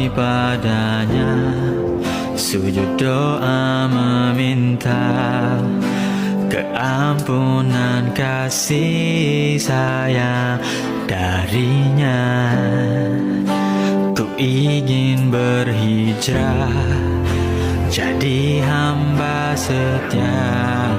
padanya, sujud doa meminta keampunan kasih sayang darinya. Ku ingin berhijrah jadi hamba setia